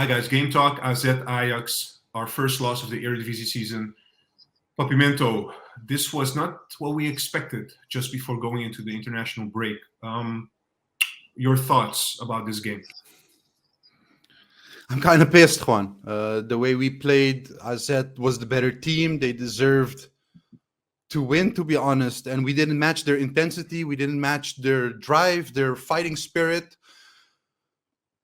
Hi guys, GameTalk AZ Ajax, our first loss of the eredivisie season. PapiMento, this was not what we expected just before going into the international break. Your thoughts about this game? I'm kind of pissed, Juan. The way we played, AZ was the better team. They deserved to win, to be honest. And we didn't match their intensity. We didn't match their drive, their fighting spirit.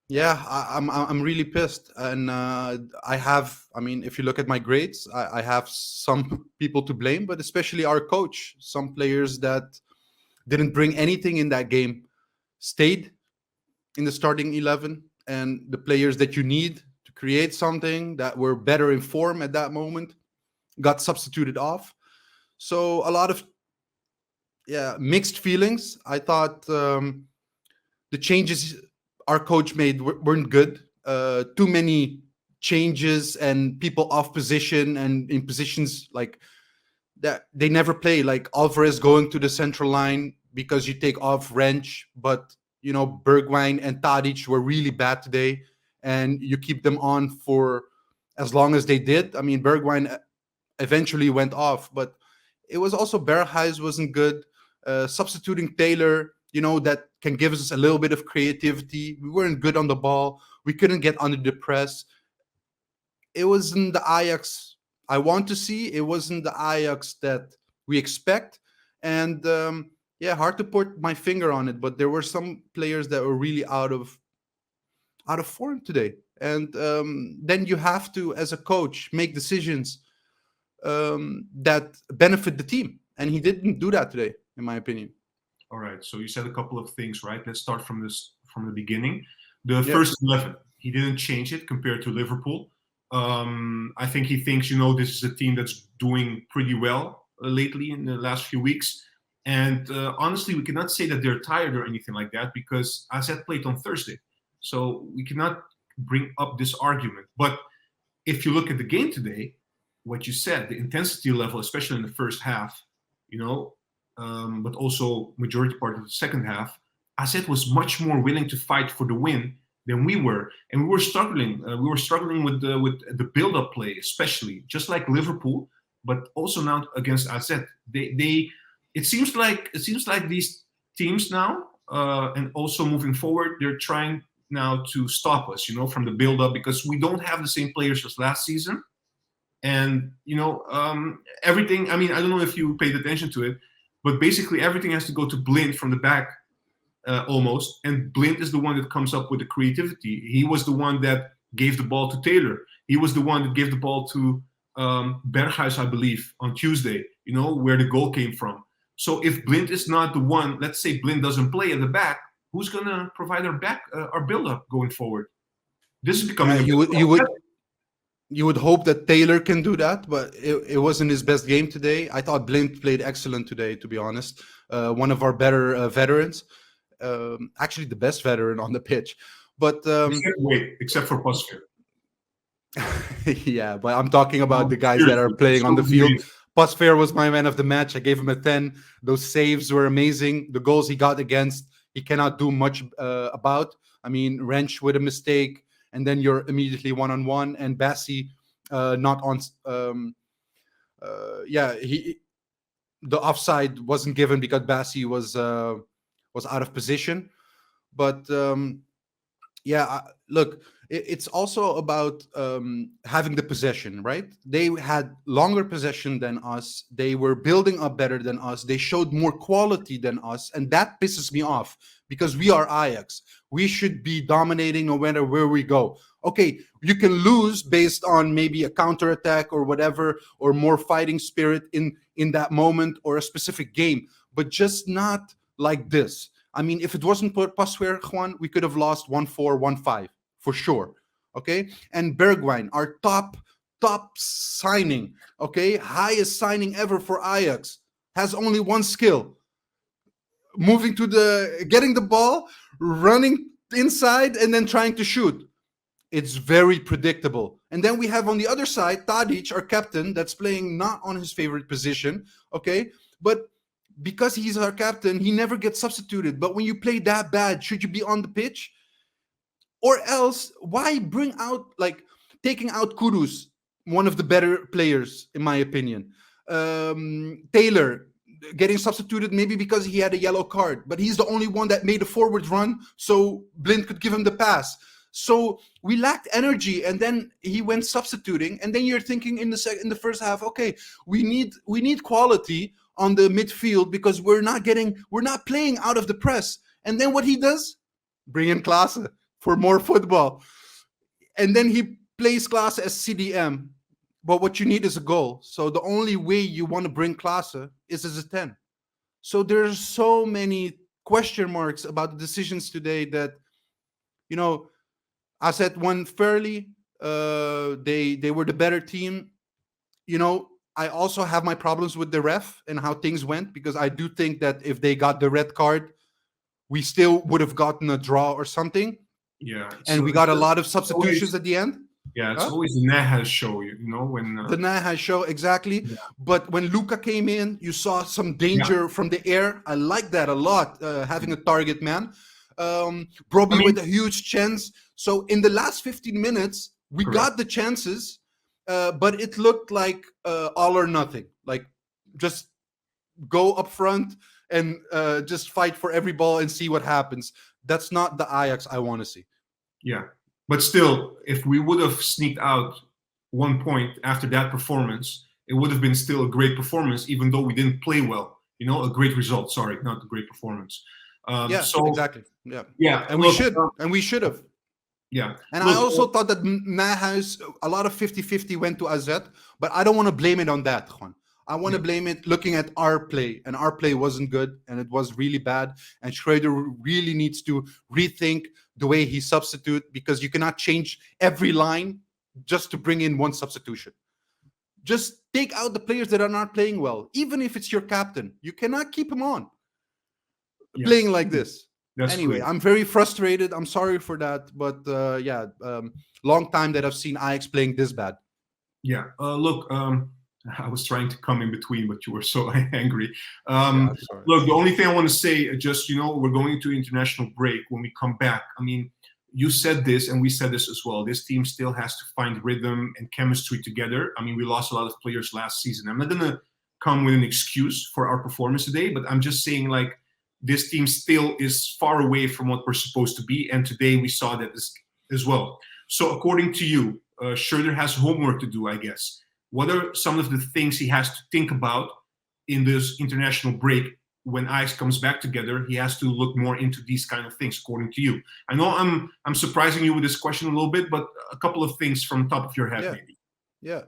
Yeah, I'm really pissed, and if you look at my grades, I have some people to blame, but especially our coach. Some players that didn't bring anything in that game stayed in the starting 11, and the players that you need to create something that were better in form at that moment got substituted off. So a lot of mixed feelings. I thought the changes our coach made weren't good. Too many changes and people off position and in positions like that they never play. Like Alvarez going to the central line because you take off Wrench, but Bergwijn and Tadic were really bad today, and you keep them on for as long as they did. I mean, Bergwijn eventually went off, but it was also Berghuis wasn't good. Substituting Taylor, that can give us a little bit of creativity. We weren't good on the ball. We couldn't get under the press. It wasn't the Ajax I want to see. It wasn't the Ajax that we expect. And hard to put my finger on it, but there were some players that were really out of form today. And then you have to, as a coach, make decisions that benefit the team. And he didn't do that today, in my opinion. All right. So you said a couple of things, right? Let's start from the beginning. The first 11, he didn't change it compared to Liverpool. I think he thinks, this is a team that's doing pretty well lately in the last few weeks. And honestly, we cannot say that they're tired or anything like that because AZ played on Thursday. So we cannot bring up this argument. But if you look at the game today, what you said, the intensity level, especially in the first half, but also majority part of the second half, AZ was much more willing to fight for the win than we were, and we were struggling. We were struggling with the build-up play, especially just like Liverpool, but also now against AZ. It seems like these teams now, and also moving forward, they're trying now to stop us, from the build-up because we don't have the same players as last season, and everything. I mean, I don't know if you paid attention to it. But basically, everything has to go to Blind from the back, almost. And Blind is the one that comes up with the creativity. He was the one that gave the ball to Taylor. He was the one that gave the ball to Berghuis, I believe, on Tuesday, where the goal came from. So if Blind is not the one, let's say Blind doesn't play at the back, who's going to provide our build-up going forward? This is becoming You would hope that Taylor can do that, but it wasn't his best game today. I thought Blind played excellent today, to be honest. One of our better veterans. Actually, the best veteran on the pitch. But except for Pasveer. Yeah, but I'm talking about the guys that are playing on the field. Pasveer was my man of the match. I gave him a 10. Those saves were amazing. The goals he got against, he cannot do much about. I mean, Wrench with a mistake, and then you're immediately one-on-one, and Bassi not on. The offside wasn't given because Bassi was out of position. But look, it's also about having the possession, right? They had longer possession than us. They were building up better than us. They showed more quality than us, and that pisses me off because we are Ajax. We should be dominating no matter where we go. Okay, you can lose based on maybe a counterattack or whatever, or more fighting spirit in that moment or a specific game, but just not like this. I mean, if it wasn't for Pasveer, Juan, we could have lost 1-4, 1-5 for sure. Okay, and Bergwijn, our top signing, okay, highest signing ever for Ajax, has only one skill: getting the ball, running inside, and then trying to shoot. It's very predictable. And then we have on the other side Tadic, our captain, that's playing not on his favorite position, okay? But because he's our captain, he never gets substituted. But when you play that bad, should you be on the pitch? Or else, why bring out, like, taking out Kudus, one of the better players, in my opinion. Taylor getting substituted maybe because he had a yellow card, but he's the only one that made a forward run, so Blind could give him the pass. So we lacked energy, and then he went substituting, and then you're thinking in the first half, okay, we need quality on the midfield because we're not playing out of the press. And then what he does, bring in Klaassen for more football, and then he plays Klaassen as CDM. But what you need is a goal. So the only way you want to bring Klaassen is as a 10. So there's so many question marks about the decisions today that, I said won fairly. They were the better team. I also have my problems with the ref and how things went, because I do think that if they got the red card, we still would have gotten a draw or something. Yeah. And we got a lot of substitutions at the end. Yeah, it's always the Nahas show, when... the Nahas show, exactly. Yeah. But when Luka came in, you saw some danger from the air. I like that a lot, having a target man. Probably with a huge chance. So in the last 15 minutes, we got the chances, but it looked like all or nothing. Like, just go up front and just fight for every ball and see what happens. That's not the Ajax I want to see. Yeah. But still, if we would have sneaked out 1 point after that performance, it would have been still a great performance, even though we didn't play well. A great result. Sorry, not a great performance. Exactly. Yeah, and we should have. Yeah. And I also thought that Nahas, a lot of 50-50 went to AZ, but I don't want to blame it on that, Juan. I want to blame it looking at our play, and our play wasn't good, and it was really bad. And Schreuder really needs to rethink the way he substitute, because you cannot change every line just to bring in one substitution. Just take out the players that are not playing well, even if it's your captain. You cannot keep him on playing like this. Anyway, I'm very frustrated. I'm sorry for that, but long time that I've seen Ajax playing this bad. Yeah. Look. I was trying to come in between, but you were so angry. Look, the only thing I want to say, just, we're going to international break. When we come back, you said this and we said this as well. This team still has to find rhythm and chemistry together. We lost a lot of players last season. I'm not going to come with an excuse for our performance today, but I'm just saying, like, this team still is far away from what we're supposed to be. And today we saw that as well. So according to you, Schreuder has homework to do, I guess. What are some of the things he has to think about in this international break when Ajax comes back together? He has to look more into these kind of things, according to you. I know I'm surprising you with this question a little bit, but a couple of things from the top of your head, maybe. Yeah.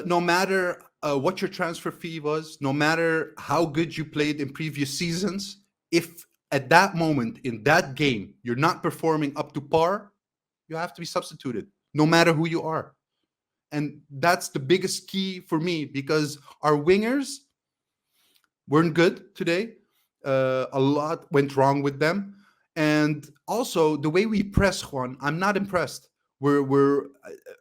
No matter what your transfer fee was, no matter how good you played in previous seasons, if at that moment in that game you're not performing up to par, you have to be substituted, no matter who you are. And that's the biggest key for me, because our wingers weren't good today. A lot went wrong with them. And also the way we press, Juan, I'm not impressed.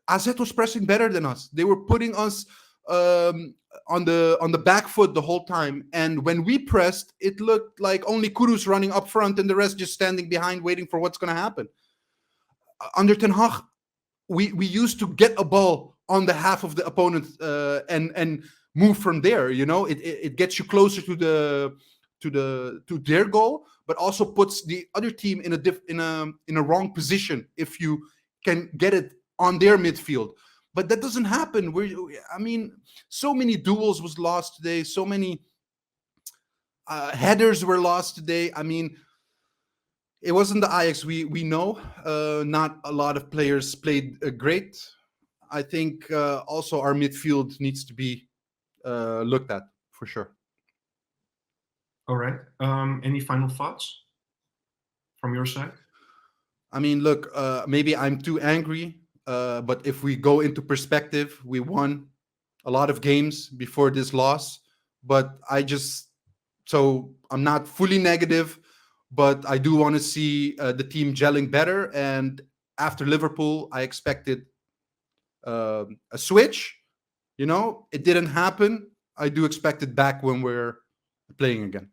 AZ was pressing better than us. They were putting us on the back foot the whole time. And when we pressed, it looked like only Kudus running up front and the rest just standing behind waiting for what's going to happen. Under Ten Hag, we used to get a ball on the half of the opponent and move from there. It gets you closer to their goal, but also puts the other team in a wrong position if you can get it on their midfield. But that doesn't happen. So many duels was lost today. So many headers were lost today. It wasn't the Ajax we know. Not a lot of players played great. I think also our midfield needs to be looked at for sure. All right. Any final thoughts from your side? Look, maybe I'm too angry, but if we go into perspective, we won a lot of games before this loss. But I'm not fully negative, but I do want to see the team gelling better. And after Liverpool, I expected a switch. It didn't happen. I do expect it back when we're playing again.